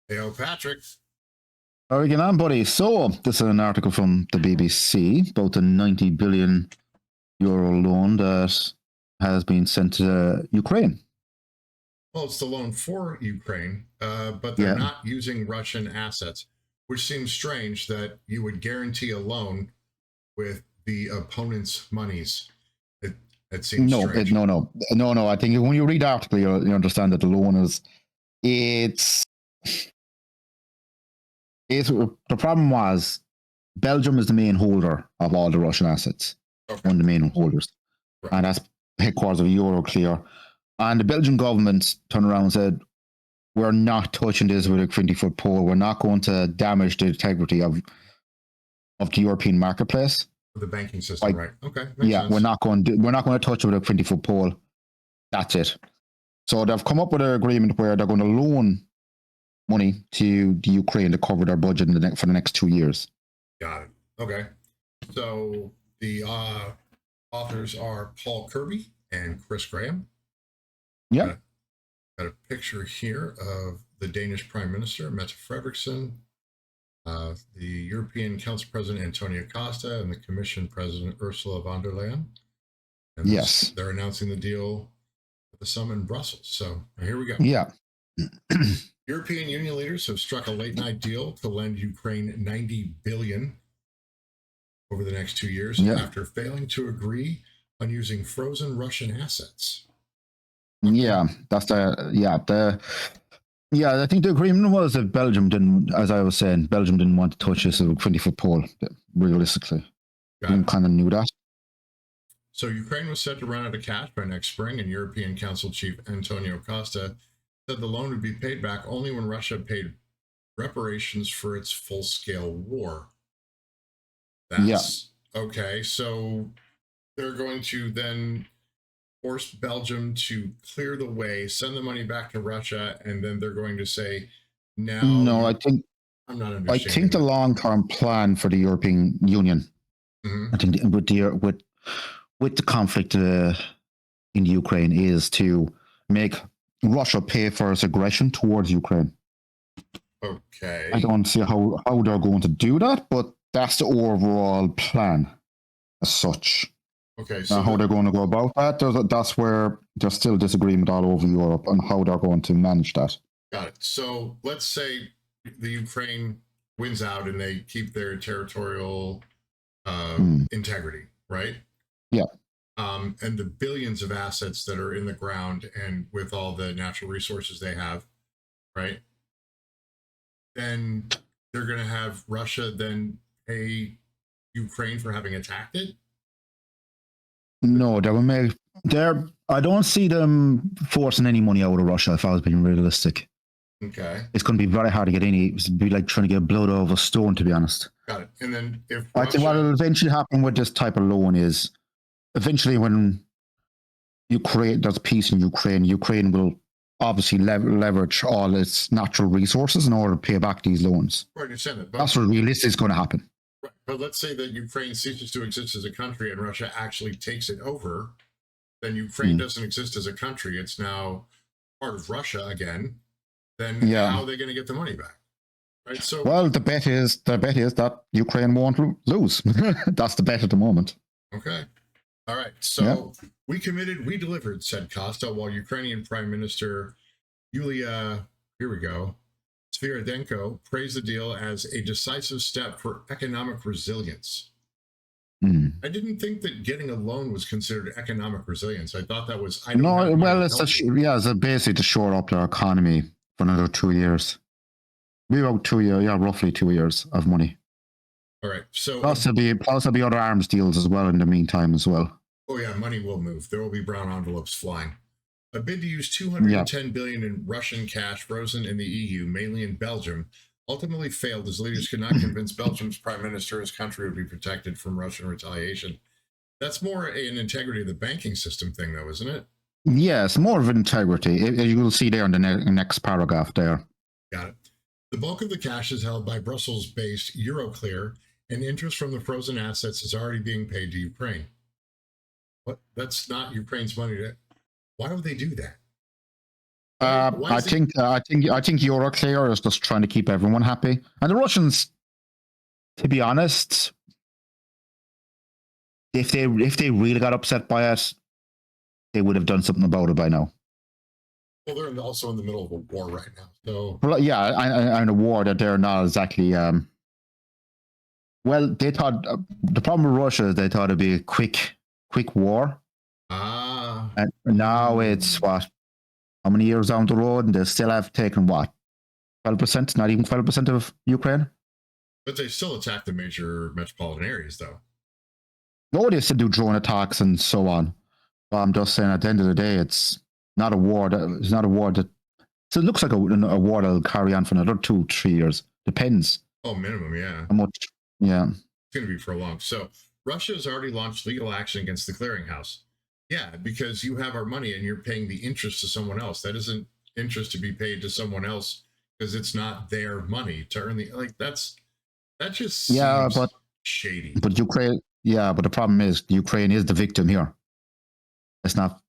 Hey, Patrick. How are you getting on, buddy? So, this is an article from the BBC about the 90 billion euro loan that has been sent to Ukraine. Well, it's the loan for Ukraine, but they're Yeah. not using Russian assets, which seems strange that you would guarantee a loan with the opponent's monies. It seems strange. No. I think when you read the article, you understand that the loan is the problem was Belgium is the main holder of all the Russian assets, one of the main holders, right. And that's headquarters of Euroclear. And the Belgian government turned around and said, "We're not touching this with a 20-foot pole. We're not going to damage the integrity of the European marketplace, the banking system." Right? Okay. Makes sense. we're not going to touch it with a 20-foot pole. That's it. So they've come up with an agreement where they're going to loan money to the Ukraine to cover their budget for the next 2 years. Got it. Okay. So the authors are Paul Kirby and Chris Graham. Yeah. Got a picture here of the Danish Prime Minister, Mette Frederiksen, the European Council President, Antonio Costa, and the Commission President, Ursula von der Leyen. And yes. They're announcing the deal at the summit in Brussels. So here we go. Yeah. European Union leaders have struck a late-night deal to lend Ukraine $90 billion over the next 2 years after failing to agree on using frozen Russian assets. Yeah, I think the agreement was that Belgium didn't, as I was saying, Belgium didn't want to touch this with a 20-foot pole, realistically. You kind of knew that. So Ukraine was set to run out of cash by next spring, and European Council Chief Antonio Costa said the loan would be paid back only when Russia paid reparations for its full-scale war. That's okay. So they're going to then force Belgium to clear the way, send the money back to Russia, and then they're going to say, now... No, I think the long-term plan for the European Union, I think with the conflict in the Ukraine is to make Russia pay for its aggression towards Ukraine. Okay. I don't see how they're going to do that, but that's the overall plan as such. Okay. So now, how they're going to go about that, that's where there's still disagreement all over Europe on how they're going to manage that. Got it. So let's say the Ukraine wins out and they keep their territorial integrity, right? Yeah. And the billions of assets that are in the ground and with all the natural resources they have, right? Then they're going to have Russia then pay Ukraine for having attacked it? No, I don't see them forcing any money out of Russia if I was being realistic. Okay. It's going to be very hard to get any. It'd be like trying to get blood out of a stone, to be honest. Got it. And then if I think what will eventually happen with this type of loan is eventually when there's peace in Ukraine will obviously leverage all its natural resources in order to pay back these loans. Right, I understand that. That's what realistically is going to happen. Right. But let's say that Ukraine ceases to exist as a country and Russia actually takes it over, then Ukraine doesn't exist as a country. It's now part of Russia again. Then how are they going to get the money back? Right. So the bet is that Ukraine won't lose. That's the bet at the moment. Okay. All right. So we committed, we delivered, said Costa, while Ukrainian Prime Minister Yulia, Sviridenko praised the deal as a decisive step for economic resilience. I didn't think that getting a loan was considered economic resilience. I thought that was... it's basically to shore up their economy for another 2 years. Maybe about 2 years, roughly 2 years of money. All right. So plus there'll be other arms deals as well in the meantime as well. Oh yeah, money will move. There will be brown envelopes flying. A bid to use 210 billion in Russian cash frozen in the EU, mainly in Belgium, ultimately failed as leaders could not convince Belgium's prime minister his country would be protected from Russian retaliation. That's more an integrity of the banking system thing, though, isn't it? Yes, more of integrity. You will see there in the next paragraph there. Got it. The bulk of the cash is held by Brussels-based Euroclear, and interest from the frozen assets is already being paid to Ukraine. But that's not Ukraine's money. Why would they do that? I think Euroclear is just trying to keep everyone happy, and the Russians, to be honest, if they really got upset by it, they would have done something about it by now. Well, they're also in the middle of a war right now, so well, yeah, I in a war that they're not exactly. Well, they thought the problem with Russia is they thought it'd be a quick war. And now it's what? How many years down the road, and they still have taken what? 12%, not even 12% of Ukraine. But they still attack the major metropolitan areas, though. No, they still do drone attacks and so on. But I'm just saying, at the end of the day, it's not a war. It's not a war that. So it looks like a war that'll carry on for another 2-3 years. Depends. Oh, minimum, yeah. How much? Yeah. It's going to be prolonged. So Russia has already launched legal action against the clearinghouse. Yeah, because you have our money and you're paying the interest to someone else. That isn't interest to be paid to someone else because it's not their money to earn the that just seems shady. But Ukraine, but the problem is Ukraine is the victim here. Let's not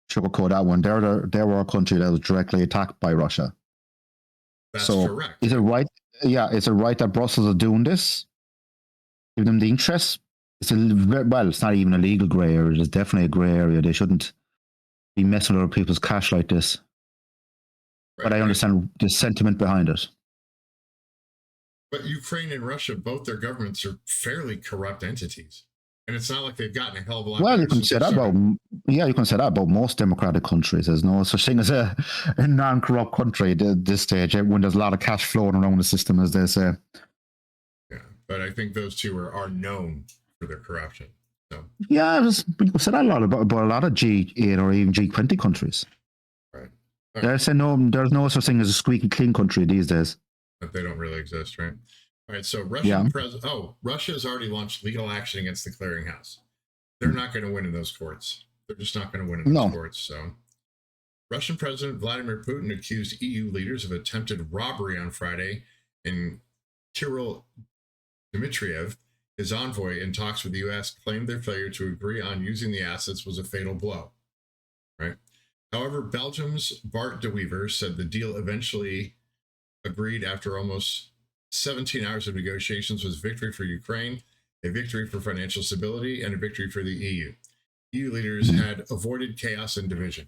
sugarcoat that one. They were a country that was directly attacked by Russia. That's correct. Is it right? Yeah, is it right that Brussels are doing this? Give them the interest? It's not even a legal grey area. It's definitely a grey area. They shouldn't be messing with other people's cash like this. Right, but I understand the sentiment behind it. But Ukraine and Russia, both their governments are fairly corrupt entities. And it's not like they've gotten a hell of a lot. Well, you can say that about most democratic countries. There's no such thing as a non-corrupt country at this stage when there's a lot of cash flowing around the system, as they say. Yeah, but I think those two are known for their corruption. So yeah, people said that a lot about a lot of G8 or even G20 countries. Right. They're saying there's no such thing as a squeaky clean country these days. But they don't really exist, right? All right, so Russia has already launched legal action against the clearinghouse. They're not going to win in those courts. They're just not going to win in those courts. So Russian President Vladimir Putin accused EU leaders of attempted robbery on Friday, and Kirill Dmitriev, his envoy in talks with the U.S., claimed their failure to agree on using the assets was a fatal blow. Right. However, Belgium's Bart de Wever said the deal eventually agreed after almost 17 hours of negotiations was victory for Ukraine, a victory for financial stability, and a victory for the EU. EU leaders had avoided chaos and division.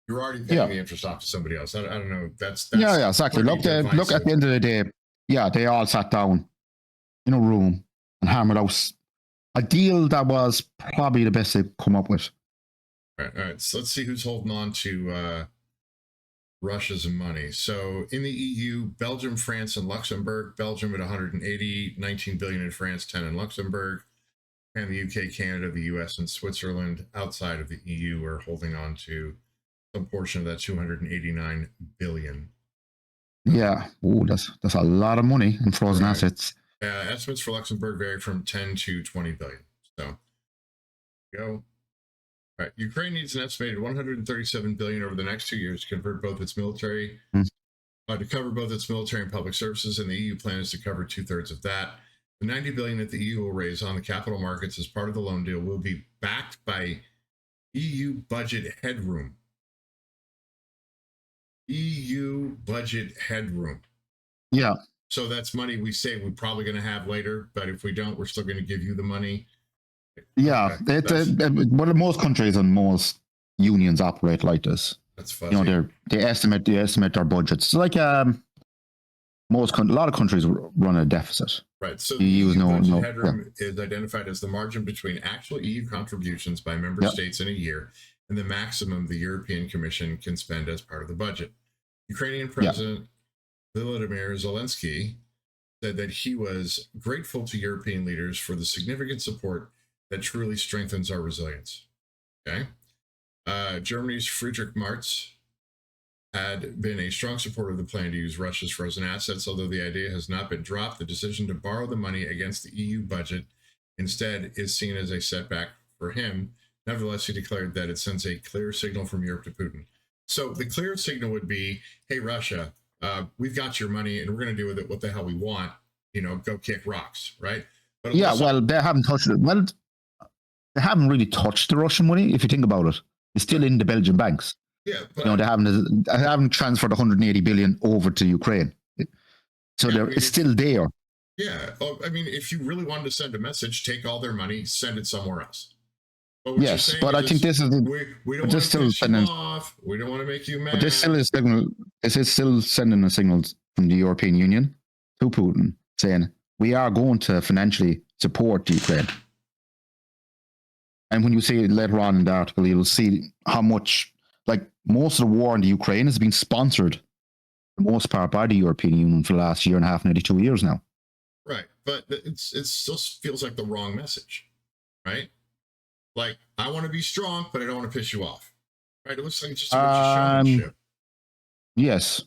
You're already paying the interest off to somebody else. I don't know. That's exactly. Look, at the end of the day, they all sat down in a room and hammered out a deal that was probably the best they've come up with. All right. So let's see who's holding on to Russia's money. So in the EU, Belgium, France, and Luxembourg. Belgium at 180, 19 billion in France, 10 in Luxembourg. And the UK, Canada, the US, and Switzerland outside of the EU are holding on to some portion of that 289 billion. Yeah. Oh, that's a lot of money in frozen assets. Estimates for Luxembourg vary from 10 to 20 billion. So go. All right, Ukraine needs an estimated 137 billion over the next 2 years to convert both its military, to cover both its military and public services, and the EU plan is to cover 2/3 of that. The 90 billion that the EU will raise on the capital markets as part of the loan deal will be backed by EU budget headroom. EU budget headroom. Yeah. So that's money we say we're probably going to have later, but if we don't, we're still going to give you the money. Yeah, well, most countries and most unions operate like this. That's fuzzy. You know, they estimate their budgets. It's like a lot of countries run a deficit. Right. So the EU budget headroom is identified as the margin between actual EU contributions by member states in a year and the maximum the European Commission can spend as part of the budget. Ukrainian President Volodymyr Zelenskyy said that he was grateful to European leaders for the significant support that truly strengthens our resilience. Okay. Germany's Friedrich Merz had been a strong supporter of the plan to use Russia's frozen assets, although the idea has not been dropped. The decision to borrow the money against the EU budget instead is seen as a setback for him. Nevertheless, he declared that it sends a clear signal from Europe to Putin. So the clear signal would be, hey, Russia, we've got your money and we're going to do with it what the hell we want. You know, go kick rocks, right? But well, they haven't touched it. Well, they haven't really touched the Russian money, if you think about it. It's still in the Belgian banks. Yeah, but You know, they haven't transferred 180 billion over to Ukraine, so it's still there. Yeah, I mean, if you really wanted to send a message, take all their money, send it somewhere else. But yes, but I think this is we don't want to piss you off. We don't want to make you mad. But this still is signal. This is still sending a signal from the European Union to Putin saying we are going to financially support Ukraine. And when you see it later on in the article, you'll see how much, like most of the war in the Ukraine has been sponsored, for the most part, by the European Union for the last year and a half, nearly 2 years now. Right, but it still feels like the wrong message, right? Like, I want to be strong, but I don't want to piss you off, right? It looks like just a bunch of showmanship. Yes,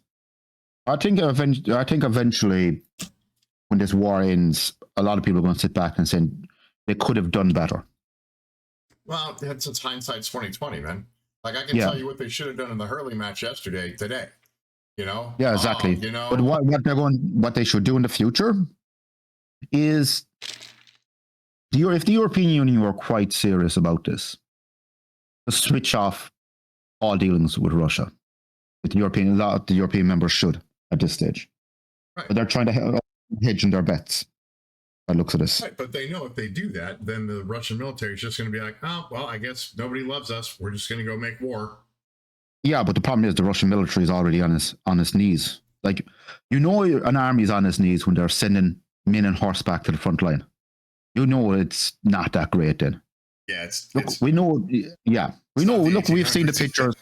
I think eventually, when this war ends, a lot of people are going to sit back and say they could have done better. Well, since hindsight's 2020, man. Like, I can tell you what they should have done in the hurling match today. You know? Yeah, exactly. You know? But what they should do in the future is, if the European Union were quite serious about this, to switch off all dealings with Russia. A lot of the European members should at this stage. Right. But they're trying to hedge in their bets. By the looks of this. Right, but they know if they do that, then the Russian military is just going to be like, oh, well, I guess nobody loves us. We're just going to go make war. Yeah, but the problem is the Russian military is already on its knees. Like, you know, an army is on its knees when they're sending men and horseback to the front line. You know, it's not that great then. Yeah, we know. Yeah, we know. Look, we've seen the pictures.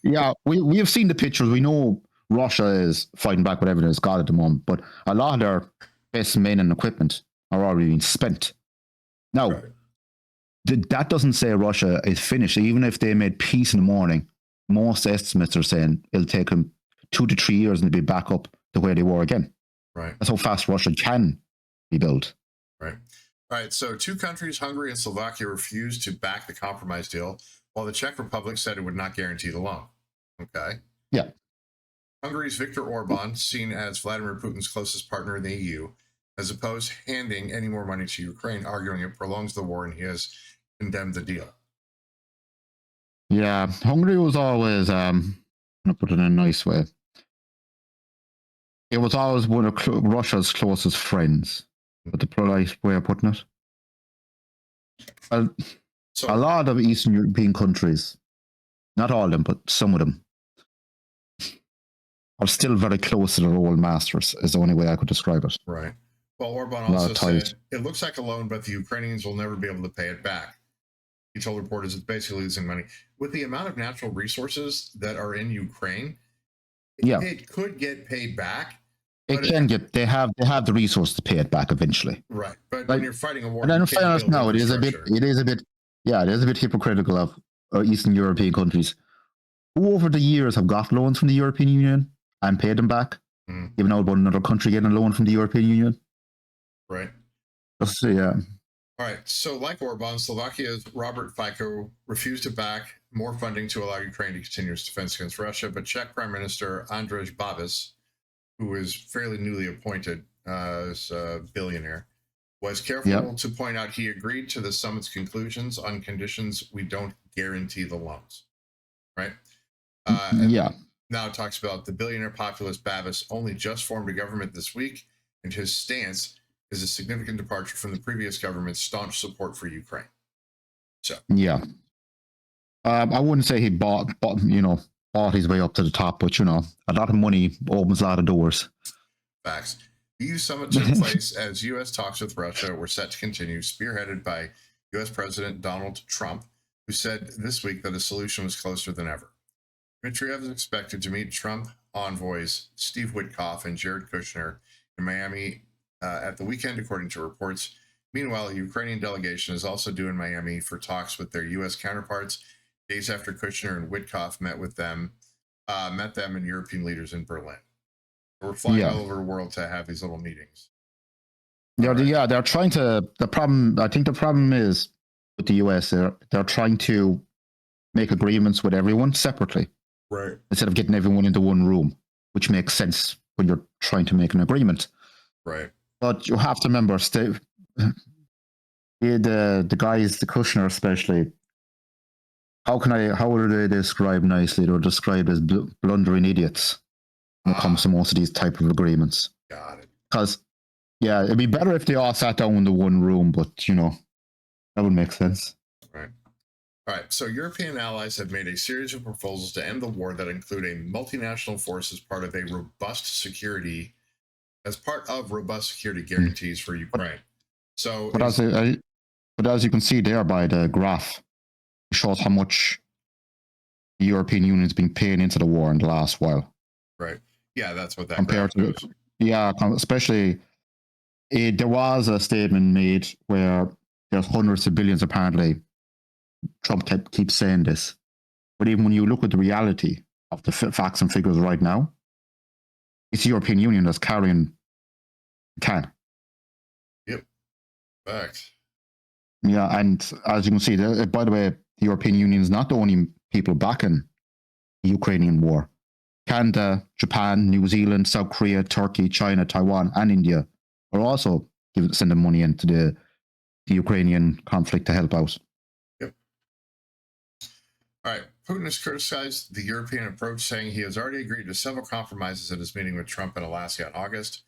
Yeah, we have seen the pictures. We know Russia is fighting back with everything it's got at the moment, but a lot of their best men and equipment are already being spent. Now, right. That doesn't say Russia is finished. Even if they made peace in the morning, most estimates are saying it'll take them 2 to 3 years and they'll be back up to where they were again. Right. That's how fast Russia can be built. Right. All right. So 2 countries, Hungary and Slovakia, refused to back the compromise deal, while the Czech Republic said it would not guarantee the loan. Okay. Yeah. Hungary's Viktor Orbán, seen as Vladimir Putin's closest partner in the EU, has opposed handing any more money to Ukraine, arguing it prolongs the war, and he has condemned the deal. Yeah, Hungary was always, I'm going to put it in a nice way, it was always one of Russia's closest friends, but the polite way of putting it. A lot of Eastern European countries, not all of them, but some of them, are still very close to their old masters, is the only way I could describe it. Right. Well, Orbán also said, it looks like a loan, but the Ukrainians will never be able to pay it back. He told reporters it's basically losing money. With the amount of natural resources that are in Ukraine, it could get paid back. It can get, they have the resource to pay it back eventually. Right. But when you're fighting a war, and then fairness now, it is a bit hypocritical of Eastern European countries who over the years have got loans from the European Union and paid them back, even out about another country getting a loan from the European Union. Right. Yeah. All right. So, like Orbán, Slovakia's Robert Fico refused to back more funding to allow Ukraine to continue its defense against Russia. But Czech Prime Minister Andrej Babis, who is fairly newly appointed as a billionaire, was careful to point out he agreed to the summit's conclusions on conditions we don't guarantee the loans. Right. Now it talks about the billionaire populist Babis only just formed a government this week, and his stance is a significant departure from the previous government's staunch support for Ukraine. So I wouldn't say he bought his way up to the top, but a lot of money opens a lot of doors. Facts. The EU summit took place as U.S. talks with Russia were set to continue, spearheaded by U.S. President Donald Trump, who said this week that a solution was closer than ever. Dmitriev is expected to meet Trump envoys Steve Witkoff and Jared Kushner in Miami at the weekend, according to reports. Meanwhile, a Ukrainian delegation is also due in Miami for talks with their U.S. counterparts, days after Kushner and Witkoff met them and European leaders in Berlin. We're flying all over the world to have these little meetings. They're trying to. I think the problem is with the U.S. They're trying to make agreements with everyone separately, right? Instead of getting everyone into one room, which makes sense when you're trying to make an agreement, right? But you have to remember, Steve, the guys, the Kushner especially, how would they describe nicely? They're described as blundering idiots when it comes to most of these type of agreements. Got it. Because, yeah, it'd be better if they all sat down in the one room, but, that would make sense. Right. All right. So European allies have made a series of proposals to end the war that include a multinational force as part of robust security guarantees for Ukraine. So, but as you can see there by the graph, it shows how much the European Union has been paying into the war in the last while. Right. Yeah, that's what that compared to. Yeah, especially there was a statement made where there's hundreds of billions. Apparently, Trump keeps saying this, but even when you look at the reality of the facts and figures right now, it's the European Union that's carrying the can. Yep. Facts. Yeah, and as you can see, by the way, the European Union is not the only people backing the Ukrainian war. Canada, Japan, New Zealand, South Korea, Turkey, China, Taiwan, and India are also sending money into the Ukrainian conflict to help out. Yep. All right. Putin has criticized the European approach, saying he has already agreed to several compromises at his meeting with Trump in Alaska in August.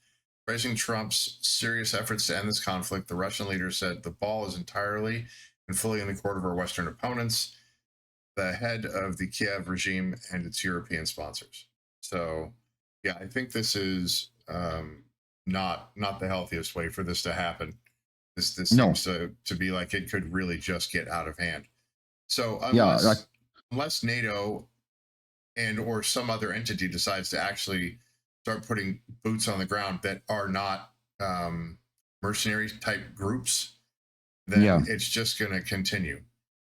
Praising Trump's serious efforts to end this conflict, the Russian leader said the ball is entirely and fully in the court of our Western opponents, the head of the Kiev regime and its European sponsors. So, yeah, I think this is not the healthiest way for this to happen. This seems to be like it could really just get out of hand. So unless NATO and or some other entity decides to actually start putting boots on the ground that are not mercenary type groups, then it's just going to continue.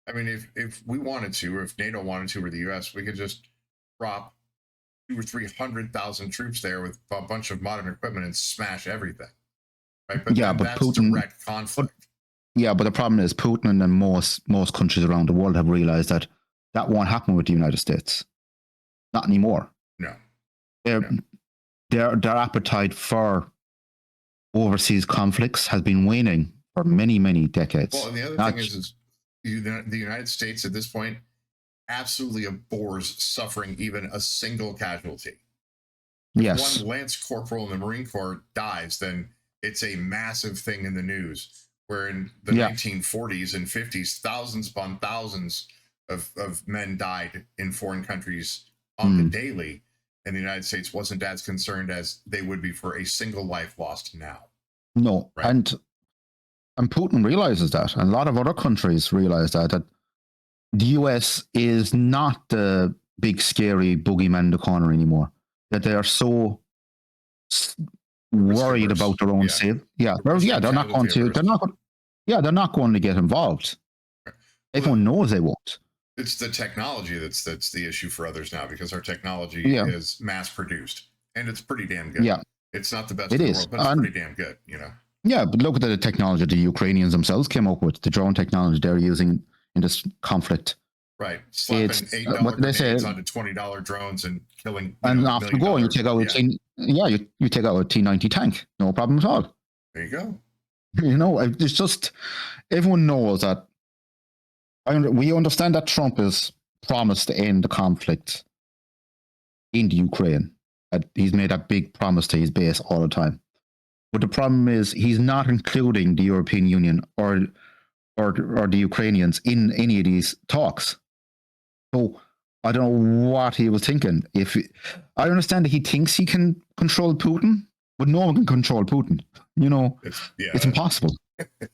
I mean, if we wanted to, or if NATO wanted to, or the U.S., we could just drop 200,000 or 300,000 troops there with a bunch of modern equipment and smash everything, right? But that's Putin, direct conflict. But the problem is Putin and most countries around the world have realized that won't happen with the United States. Not anymore. No. Their appetite for overseas conflicts has been waning for many, many decades. Well, and the other thing is the United States at this point absolutely abhors suffering even a single casualty. If one Lance Corporal in the Marine Corps dies, then it's a massive thing in the news. Where in the 1940s and 50s, thousands upon thousands of men died in foreign countries on the daily, and the United States wasn't as concerned as they would be for a single life lost now. No, right? And Putin realizes that, and a lot of other countries realize that the US is not the big scary boogeyman in the corner anymore. That they are so worried about their own safety. They're not going to. They're not going to get involved. Right. Everyone knows they won't. It's the technology that's the issue for others now, because our technology is mass produced and it's pretty damn good. Yeah, it's not the best in the world, but it's pretty damn good. Yeah, but look at the technology the Ukrainians themselves came up with, the drone technology they're using in this conflict. Right, slapping $8 grenades onto $20 drones and killing. And after going, you take out you take out a T-90 tank, no problem at all. There you go. It's just everyone knows that. We understand that Trump has promised to end the conflict in the Ukraine. He's made a big promise to his base all the time. But the problem is he's not including the European Union or the Ukrainians in any of these talks. So I don't know what he was thinking. I understand that he thinks he can control Putin, but no one can control Putin. It's impossible.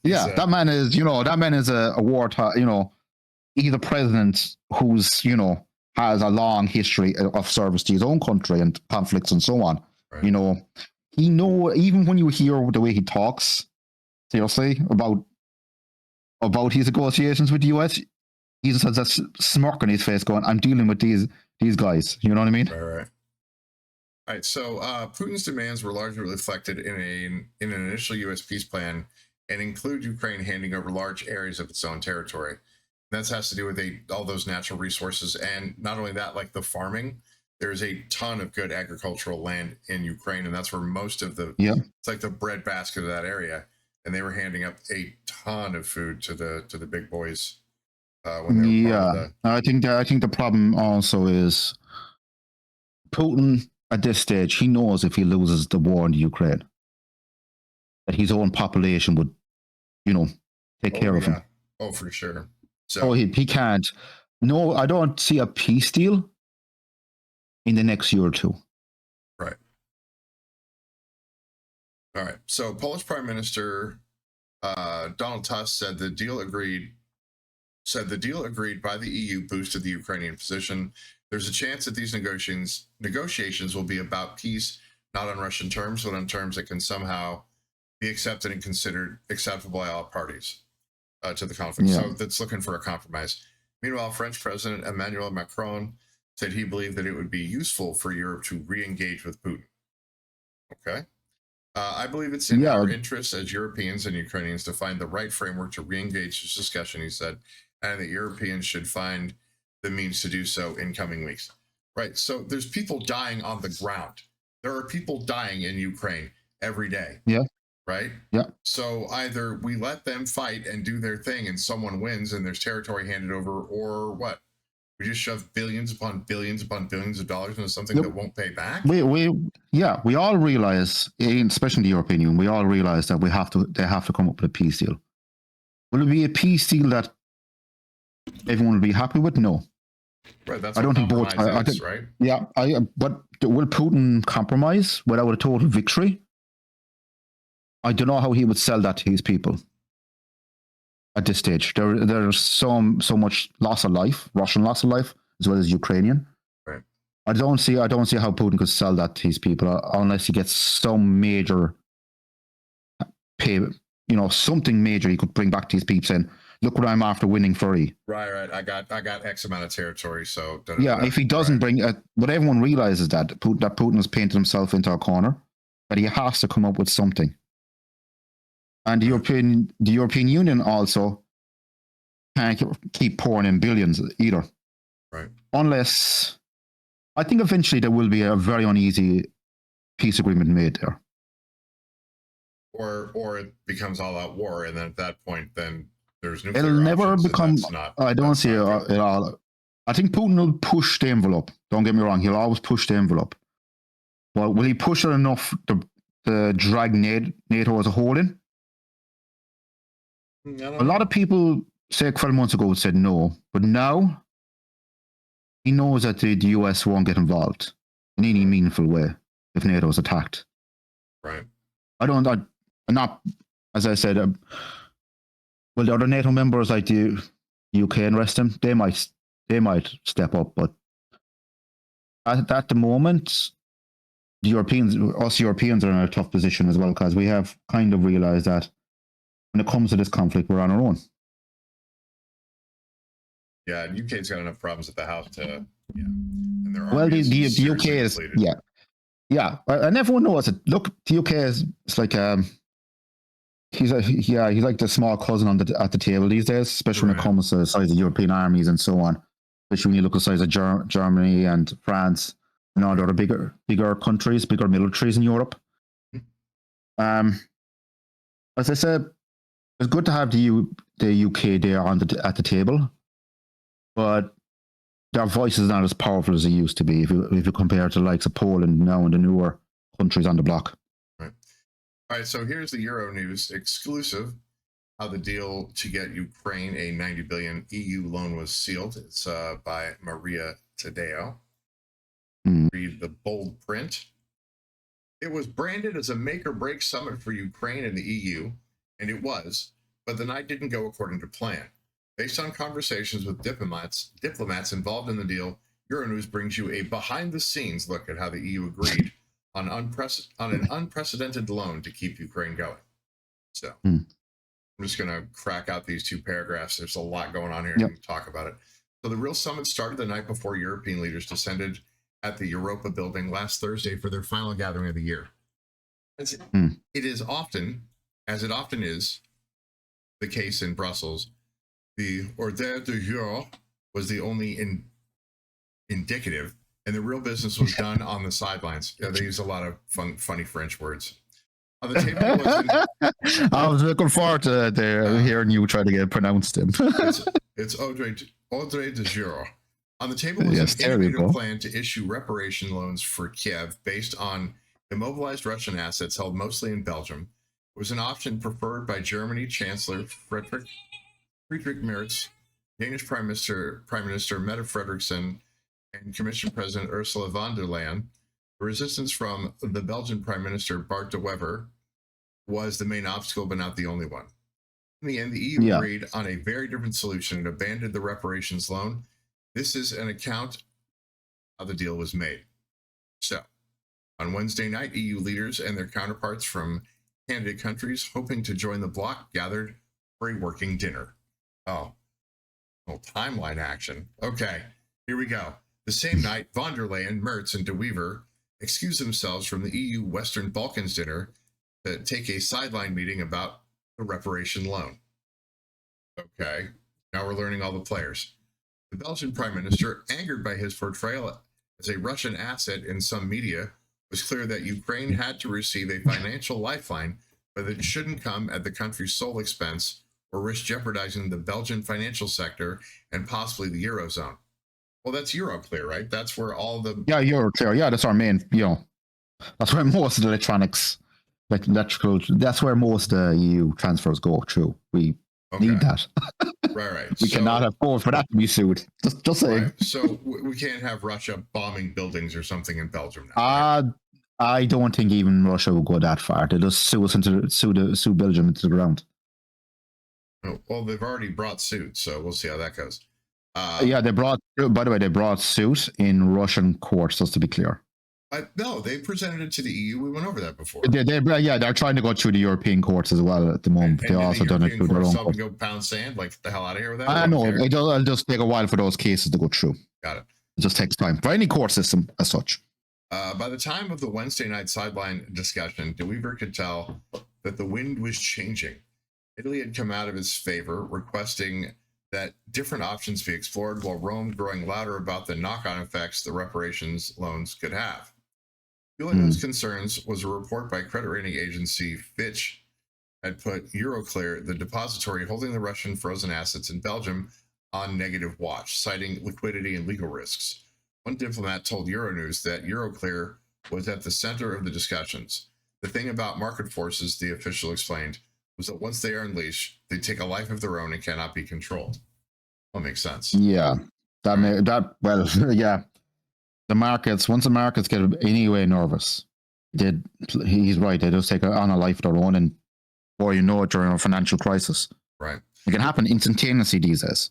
That man is a wartime. He's a president who's has a long history of service to his own country and conflicts and so on. Right. Even when you hear the way he talks, seriously about his negotiations with the US, he just has that smirk on his face, going, "I'm dealing with these guys." You know what I mean? Right. All right. So Putin's demands were largely reflected in an initial U.S. peace plan and include Ukraine handing over large areas of its own territory. That has to do with all those natural resources, and not only that, like the farming. There's a ton of good agricultural land in Ukraine, and that's where most of it's like the breadbasket of that area. And they were handing up a ton of food to the big boys when they were part of the... I think the problem also is Putin at this stage. He knows if he loses the war in the Ukraine, that his own population would, take care of him. Oh, for sure. So he can't. No, I don't see a peace deal in the next year or two. Right. All right. So Polish Prime Minister Donald Tusk said the deal agreed by the EU boosted the Ukrainian position. There's a chance that these negotiations will be about peace, not on Russian terms, but on terms that can somehow be accepted and considered acceptable by all parties to the conflict. So that's looking for a compromise. Meanwhile, French President Emmanuel Macron said he believed that it would be useful for Europe to re-engage with Putin. Okay. I believe it's in our interests as Europeans and Ukrainians to find the right framework to re-engage this discussion, he said, and that Europeans should find the means to do so in coming weeks. Right. So there's people dying on the ground. There are people dying in Ukraine every day. Yeah. Right? Yeah. So either we let them fight and do their thing and someone wins and there's territory handed over, or what? We just shove billions upon billions upon billions of dollars into something that won't pay back? We all realize, especially in the European Union, we all realize that they have to come up with a peace deal. Will it be a peace deal that everyone will be happy with? No. Right, that's I don't think both is, right? Yeah, but will Putin compromise without a total victory? I don't know how he would sell that to his people at this stage. There's so much loss of life, Russian loss of life, as well as Ukrainian. Right. I don't see how Putin could sell that to his people unless he gets some major pay, something major he could bring back to his people saying, look what I'm after winning for you. Right. I got X amount of territory. So if he doesn't bring it, but everyone realizes that Putin has painted himself into a corner, that he has to come up with something. And the European Union also can't keep pouring in billions either. Right. Unless, I think eventually there will be a very uneasy peace agreement made there. Or it becomes all out war, and then at that point, then there's nuclear It'll never options, become. I don't see it all. I think Putin will push the envelope. Don't get me wrong; he'll always push the envelope. But will he push it enough to drag NATO as a whole in? A lot of people, say 12 months ago, said no, but now he knows that the US won't get involved in any meaningful way if NATO is attacked. Right. I'm not, as I said, well, the other NATO members like the UK and rest of them, they might step up, but at the moment, us Europeans are in a tough position as well, because we have kind of realized that when it comes to this conflict, we're on our own. Yeah, UK's got enough problems at the house to, and their well, the UK is depleted. And everyone knows it. Look, the UK is like he's like the small cousin at the table these days, especially when it comes to the size of European armies and so on. Especially when you look at the size of Germany and France and all the other bigger countries, bigger militaries in Europe. As I said, it's good to have the UK there at the table, but their voice is not as powerful as it used to be if you compare it to the likes of Poland now and the newer countries on the block. Right. All right, so here's the Euro News exclusive, how the deal to get Ukraine a 90 billion EU loan was sealed. It's by Maria Tadeo. Read the bold print. It was branded as a make-or-break summit for Ukraine and the EU, and it was, but the night didn't go according to plan. Based on conversations with diplomats involved in the deal, Euronews brings you a behind-the-scenes look at how the EU agreed on an unprecedented loan to keep Ukraine going. So I'm just going to crack out these two paragraphs. There's a lot going on here, and we can talk about it. So the real summit started the night before European leaders descended at the Europa building last Thursday for their final gathering of the year. It is often, as it often is the case in Brussels, the ordre du jour was the only indicative, and the real business was done on the sidelines. Yeah, they use a lot of funny French words. On the table was I was looking forward to hearing you try to get pronounced him. it's Audrey de Giro. On the table was Yes, an innovative plan to issue reparation loans for Kiev based on immobilized Russian assets held mostly in Belgium. It was an option preferred by Germany Chancellor Friedrich Merz, Danish Prime Minister Mette Frederiksen, and Commission President Ursula von der Leyen. The resistance from the Belgian Prime Minister Bart de Wever was the main obstacle, but not the only one. In the end, the EU agreed on a very different solution and abandoned the reparations loan. This is an account of how the deal was made. So, on Wednesday night, EU leaders and their counterparts from candidate countries hoping to join the bloc gathered for a working dinner. Oh, timeline action. Okay, here we go. The same night, von der Leyen, Merz, and de Wever excused themselves from the EU Western Balkans dinner to take a sideline meeting about the reparation loan. Okay, now we're learning all the players. The Belgian Prime Minister, angered by his portrayal as a Russian asset in some media, was clear that Ukraine had to receive a financial lifeline, but it shouldn't come at the country's sole expense or risk jeopardizing the Belgian financial sector and possibly the Eurozone. Well, that's Euroclear, right? That's where all the... Yeah, Euroclear. Yeah, that's our main, that's where most of the electronics, like electrical, that's where most EU transfers go through. We need that. Right. We cannot afford for that to be sued. Just saying. Right. So we can't have Russia bombing buildings or something in Belgium now. Right? I don't think even Russia will go that far. They just sue Belgium into the ground. Well, they've already brought suit, so we'll see how that goes. They brought suit in Russian courts, just to be clear. No, they presented it to the EU. We went over that before. They're trying to go through the European courts as well at the moment. They also done it through their own courts. Go pound sand, like the hell out of here with that. I know it'll just take a while for those cases to go through. Got it. It just takes time for any court system as such. By the time of the Wednesday night sideline discussion, de Wever could tell that the wind was changing. Italy had come out of his favor, requesting that different options be explored, while Rome growing louder about the knock-on effects the reparations loans could have. Fueling those concerns was a report by credit rating agency Fitch had put Euroclear, the depository holding the Russian frozen assets in Belgium, on negative watch, citing liquidity and legal risks. One diplomat told Euronews that Euroclear was at the center of the discussions. The thing about market forces, the official explained, was that once they are unleashed, they take a life of their own and cannot be controlled. That makes sense. Yeah, yeah. Once the markets get anyway nervous, he's right. They just take on a life of their own, and before you know it, during a financial crisis. Right. It can happen instantaneously these days.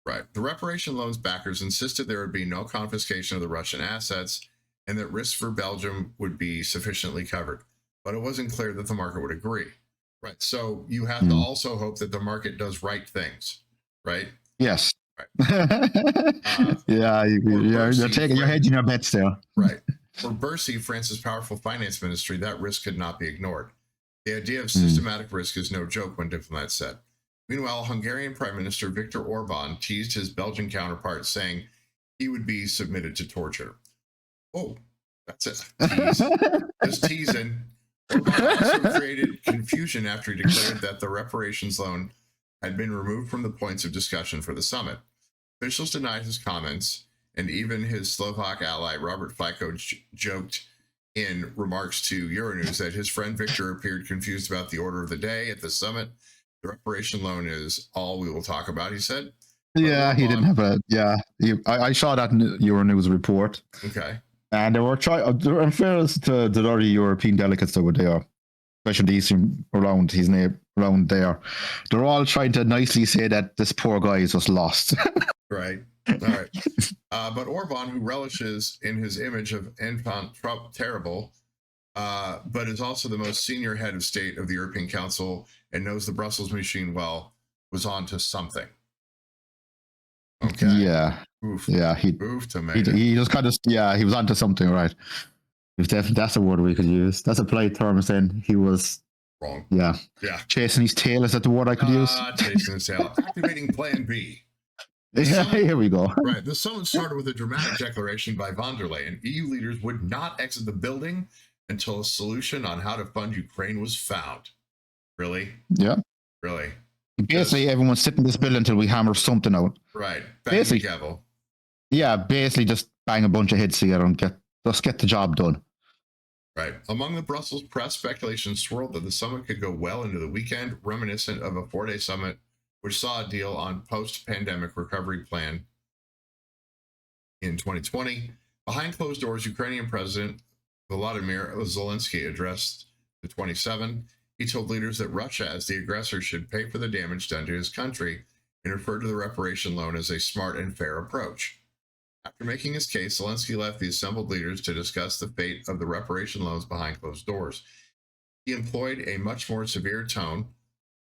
Right. The reparation loans backers insisted there would be no confiscation of the Russian assets and that risks for Belgium would be sufficiently covered. But it wasn't clear that the market would agree. Right. So you have to also hope that the market does right things. Right. Yes. Right. You're hedging your bets there. Right. For Bercy, France's powerful finance ministry, that risk could not be ignored. The idea of systematic risk is no joke, one diplomat said. Meanwhile, Hungarian Prime Minister Viktor Orbán teased his Belgian counterpart, saying he would be submitted to torture. Oh, that's it. Just teasing. Orbán also created confusion after he declared that the reparations loan had been removed from the points of discussion for the summit. Officials denied his comments, and even his Slovak ally, Robert Fico, joked in remarks to Euronews that his friend Victor appeared confused about the order of the day at the summit. The reparation loan is all we will talk about, he said. Yeah, he didn't have I saw that Euronews report. Okay. And they were trying, in fairness to the other European delegates that were there, especially the Eastern around his name, around there, they're all trying to nicely say that this poor guy is just lost. Right. All right. But Orbán, who relishes in his image of enfant terrible, but is also the most senior head of state of the European Council and knows the Brussels machine well, was on to something. Okay. Yeah. Oof. Yeah. He just kind of, he was onto something, right? That's a word we could use. That's a polite term saying he was wrong. Yeah. Chasing his tail, is that the word I could use? Chasing his tail. Activating Plan B. Here we go. Right. The summit started with a dramatic declaration by von der Leyen. EU leaders would not exit the building until a solution on how to fund Ukraine was found. Really? Yeah. Really? Basically, everyone's sitting this bill until we hammer something out. Right. Bang Basically, the gavel. Yeah, basically just bang a bunch of heads together and get the job done. Right. Among the Brussels press, speculation swirled that the summit could go well into the weekend, reminiscent of a 4-day summit, which saw a deal on post-pandemic recovery plan in 2020. Behind closed doors, Ukrainian President Volodymyr Zelenskyy addressed the 27. He told leaders that Russia, as the aggressor, should pay for the damage done to his country and referred to the reparation loan as a smart and fair approach. After making his case, Zelenskyy left the assembled leaders to discuss the fate of the reparation loans behind closed doors. He employed a much more severe tone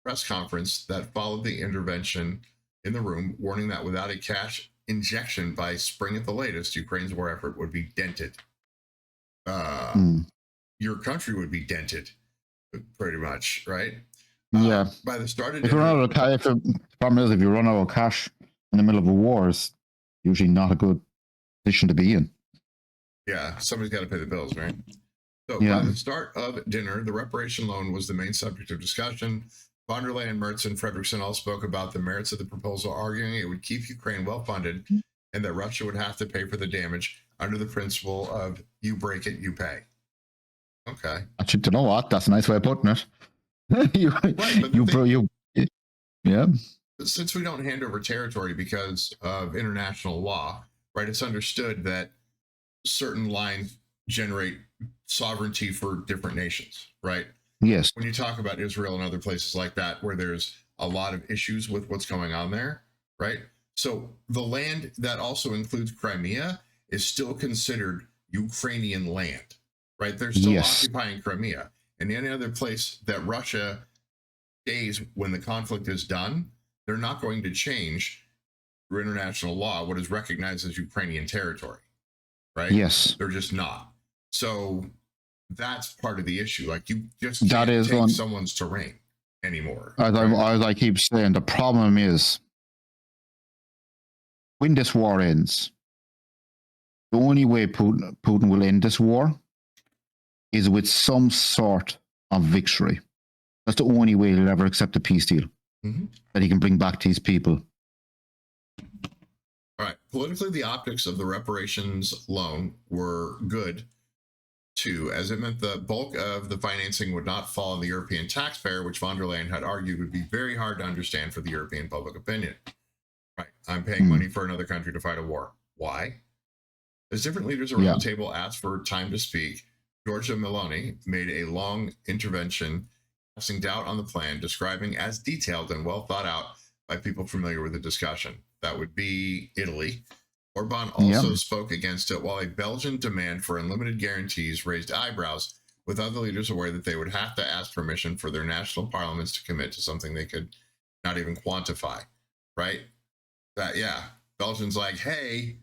press conference that followed the intervention in the room, warning that without a cash injection by spring at the latest, Ukraine's war effort would be dented. Your country would be dented, pretty much, right? Yeah. By the start of the problem is if you run out of cash in the middle of a war, it's usually not a good position to be in. Yeah, somebody's got to pay the bills, right? So by the start of dinner, the reparation loan was the main subject of discussion. Von der Leyen, Merz, and Frederickson all spoke about the merits of the proposal, arguing it would keep Ukraine well-funded and that Russia would have to pay for the damage under the principle of you break it, you pay. Okay. Actually, you know what? That's a nice way of putting it. Yeah. Since we don't hand over territory because of international law, right, it's understood that certain lines generate sovereignty for different nations, right? Yes. When you talk about Israel and other places like that, where there's a lot of issues with what's going on there, right? So the land that also includes Crimea is still considered Ukrainian land, right? They're still occupying Crimea. And any other place that Russia stays when the conflict is done, they're not going to change through international law what is recognized as Ukrainian territory, right? Yes. They're just not. So that's part of the issue. Like, you just can't take someone's terrain anymore. As I keep saying, the problem is when this war ends, the only way Putin will end this war is with some sort of victory. That's the only way he'll ever accept a peace deal that he can bring back to his people. All right. Politically, the optics of the reparations loan were good, too, as it meant the bulk of the financing would not fall on the European taxpayer, which von der Leyen had argued would be very hard to understand for the European public opinion. Right. I'm paying money for another country to fight a war. Why? As different leaders around the table asked for time to speak, Giorgia Meloni made a long intervention, casting doubt on the plan, describing as detailed and well thought out by people familiar with the discussion. That would be Italy. Orbán also spoke against it, while a Belgian demand for unlimited guarantees raised eyebrows, with other leaders aware that they would have to ask permission for their national parliaments to commit to something they could not even quantify, right? Belgium's like, hey,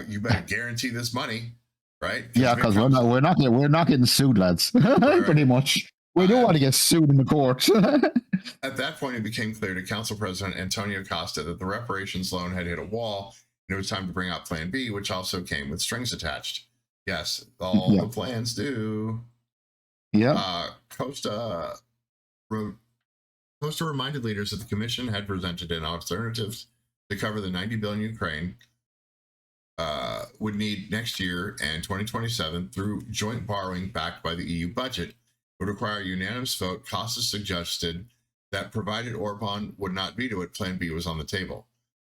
you better guarantee this money, right? Yeah, because we're not getting sued, lads. Pretty much. We don't want to get sued in the courts. At that point, it became clear to Council President Antonio Costa that the reparations loan had hit a wall, and it was time to bring out Plan B, which also came with strings attached. Yes, all the plans do. Yeah. Costa reminded leaders that the Commission had presented an alternative to cover the 90 billion Ukraine would need next year and 2027 through joint borrowing backed by the EU budget. It would require a unanimous vote. Costa suggested that provided Orbán would not veto it, Plan B was on the table.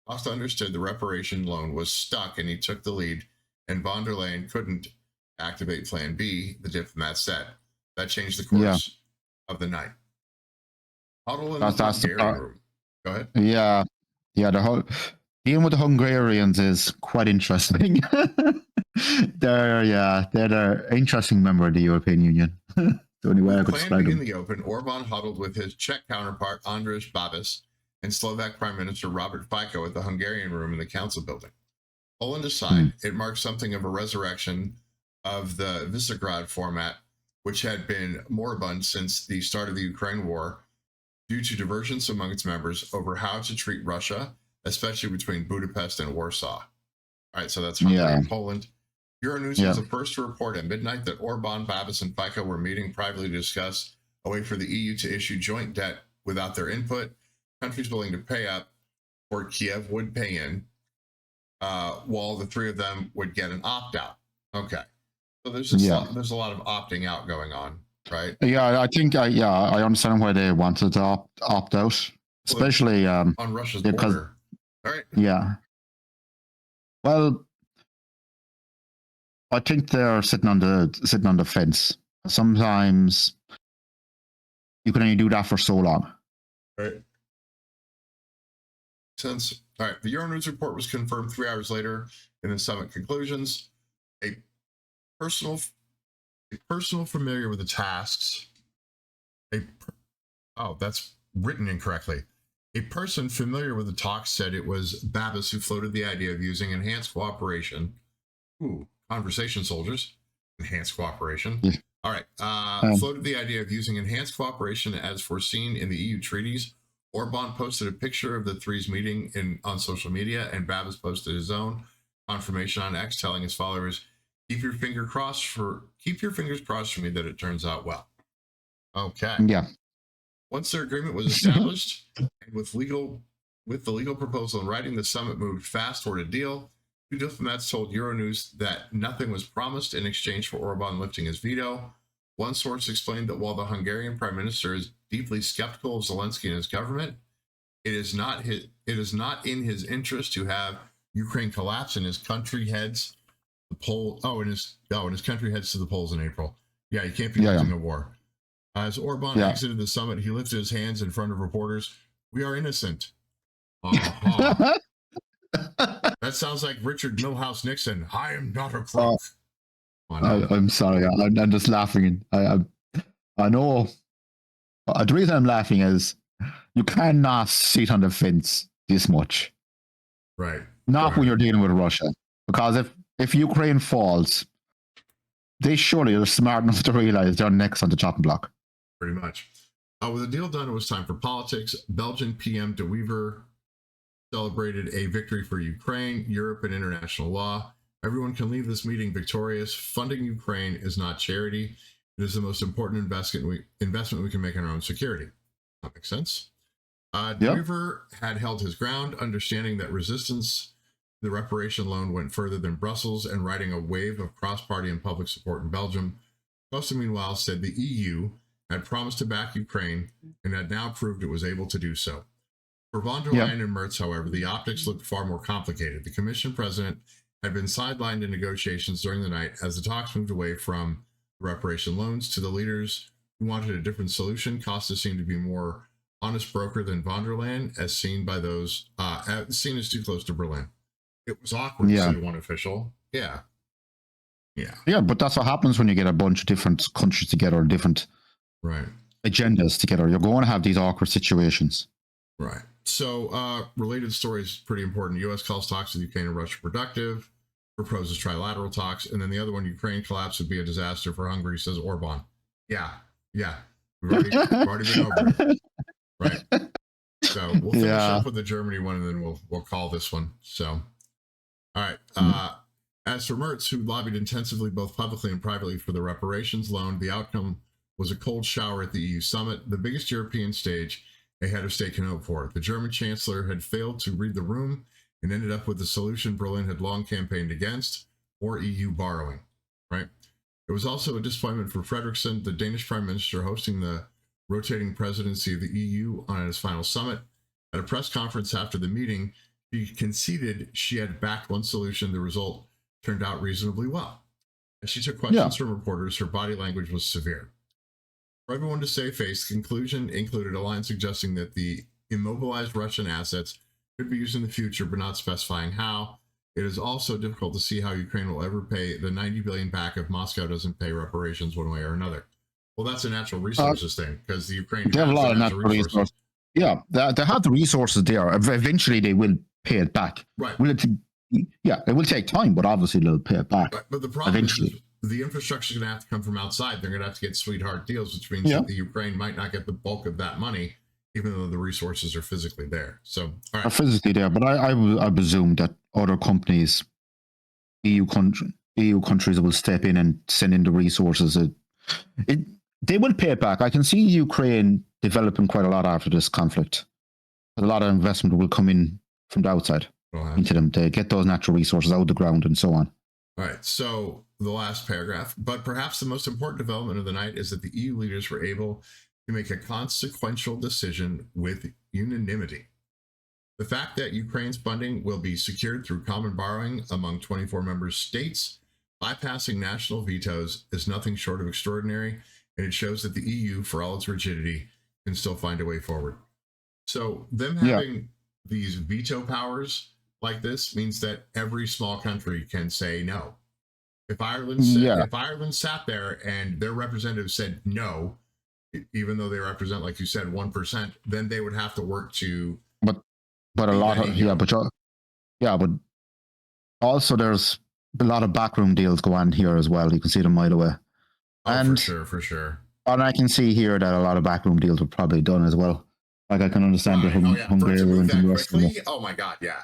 Costa understood the reparation loan was stuck, and he took the lead, and von der Leyen couldn't activate Plan B, the diplomat said. That changed the course of the night. Huddle in the Hungarian room. Go ahead. Yeah. Dealing with the Hungarians is quite interesting. They're an interesting member of the European Union. The only way I could describe them. In the open, Orbán huddled with his Czech counterpart Andrej Babis and Slovak Prime Minister Robert Fico at the Hungarian room in the council building. Poland aside, it marks something of a resurrection of the Visegrad format, which had been moribund since the start of the Ukraine war due to divergence among its members over how to treat Russia, especially between Budapest and Warsaw. All right, so that's Hungary and Poland. Euronews was the first to report at midnight that Orbán, Babis, and Fico were meeting privately to discuss a way for the EU to issue joint debt without their input. Countries willing to pay up, or Kiev would pay in, while the three of them would get an opt-out. Okay. So there's a lot of opting out going on, right? Yeah, I think I understand why they wanted to opt out, especially on Russia's border. All right. Yeah. Well, I think they're sitting on the fence. Sometimes you can only do that for so long. Right. Sense. All right. The Euronews report was confirmed 3 hours later in the summit conclusions. A personal familiar with the tasks. That's written incorrectly. A person familiar with the talks said it was Babis who floated the idea of using enhanced cooperation. Conversation soldiers. Enhanced cooperation. Yeah. All right. Floated the idea of using enhanced cooperation as foreseen in the EU treaties. Orbán posted a picture of the three's meeting on social media, and Babis posted his own confirmation on X, telling his followers, keep your fingers crossed for me that it turns out well. Okay. Yeah. Once their agreement was established, and with the legal proposal in writing, the summit moved fast toward a deal. Two diplomats told Euronews that nothing was promised in exchange for Orbán lifting his veto. One source explained that while the Hungarian prime minister is deeply skeptical of Zelenskyy and his government, it is not in his interest to have Ukraine collapse, and his country heads the poll. His country heads to the polls in April. Yeah, you can't be losing a war. As Orbán exited the summit, he lifted his hands in front of reporters. We are innocent. Uh-huh. That sounds like Richard Milhouse Nixon. I am not a crook. I'm sorry. I'm just laughing. I know. The reason I'm laughing is you cannot sit on the fence this much. Right. Not when you're dealing with Russia. Because if Ukraine falls, they surely are smart enough to realize they're next on the chopping block. Pretty much. With the deal done, it was time for politics. Belgian PM De Wever celebrated a victory for Ukraine, Europe, and international law. Everyone can leave this meeting victorious. Funding Ukraine is not charity. It is the most important investment we can make in our own security. That makes sense. De Wever had held his ground, understanding that resistance to the reparation loan went further than Brussels and riding a wave of cross-party and public support in Belgium. Costa, meanwhile, said the EU had promised to back Ukraine and had now proved it was able to do so. For von der Leyen and Merz, however, the optics looked far more complicated. The Commission president had been sidelined in negotiations during the night as the talks moved away from reparation loans to the leaders who wanted a different solution. Costa seemed to be more honest broker than von der Leyen, as seen by those seen as too close to Berlin. It was awkward, said one official. Yeah, but that's what happens when you get a bunch of different countries together, different agendas together. You're going to have these awkward situations. Right. So, related stories, pretty important. U.S. calls talks with Ukraine and Russia productive, proposes trilateral talks, and then the other one, Ukraine collapse would be a disaster for Hungary, says Orbán. Yeah. We've already been over it. Right. So we'll finish up with the Germany one, and then we'll call this one. So, all right. As for Merz, who lobbied intensively both publicly and privately for the reparations loan, the outcome was a cold shower at the EU summit, the biggest European stage a head of state can hope for. The German chancellor had failed to read the room and ended up with the solution Berlin had long campaigned against, more EU borrowing. Right. It was also a disappointment for Frederiksen, the Danish prime minister, hosting the rotating presidency of the EU on his final summit. At a press conference after the meeting, she conceded she had backed one solution. The result turned out reasonably well. As she took questions from reporters, her body language was severe. For everyone to save face, the conclusion included a line suggesting that the immobilized Russian assets could be used in the future, but not specifying how. It is also difficult to see how Ukraine will ever pay the $90 billion back if Moscow doesn't pay reparations one way or another. Well, that's a natural resources thing, because the Ukraine have a lot of natural resources. Yeah, they have the resources there. Eventually, they will pay it back. Right. It will take time, but obviously they'll pay it back. Right. But the problem is the infrastructure is going to have to come from outside. They're going to have to get sweetheart deals, which means that the Ukraine might not get the bulk of that money, even though the resources are physically there. So, all right. Are physically there, but I presume that other companies, EU country, EU countries will step in and send in the resources. They will pay it back. I can see Ukraine developing quite a lot after this conflict. A lot of investment will come in from the outside into them to get those natural resources out of the ground and so on. All right, so the last paragraph, but perhaps the most important development of the night is that the EU leaders were able to make a consequential decision with unanimity. The fact that Ukraine's funding will be secured through common borrowing among 24 member states, bypassing national vetoes, is nothing short of extraordinary, and it shows that the EU, for all its rigidity, can still find a way forward. So them having these veto powers like this means that every small country can say no. If Ireland sat there and their representative said no, even though they represent, like you said, 1%, then they would have to work to. But a lot of but also there's a lot of backroom deals go on here as well. You can see them right away. Oh, for sure. And I can see here that a lot of backroom deals were probably done as well. Like I can understand the Hungarians and the rest of them. Oh my God, yeah.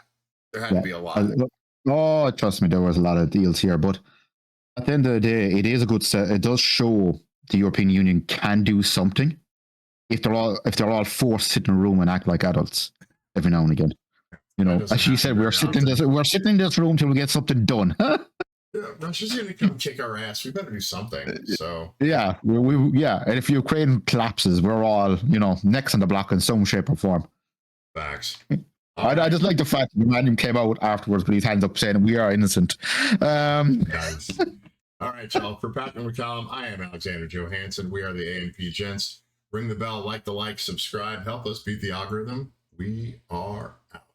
There had to be a lot. Trust me, there was a lot of deals here. But at the end of the day, it is a good set. It does show the European Union can do something if they're all forced to sit in a room and act like adults every now and again. You know, as she said, we're sitting in this room till we get something done. Russia's gonna come kick our ass. We better do something. So yeah, and if Ukraine collapses, we're all next on the block in some shape or form. Facts. I just like the fact that the man came out afterwards with his hands up saying we are innocent. Nice. All right, y'all. For Patrick McCallum, I am Alexander Johansson. We are the A&P Gents. Ring the bell, like, subscribe, help us beat the algorithm. We are out.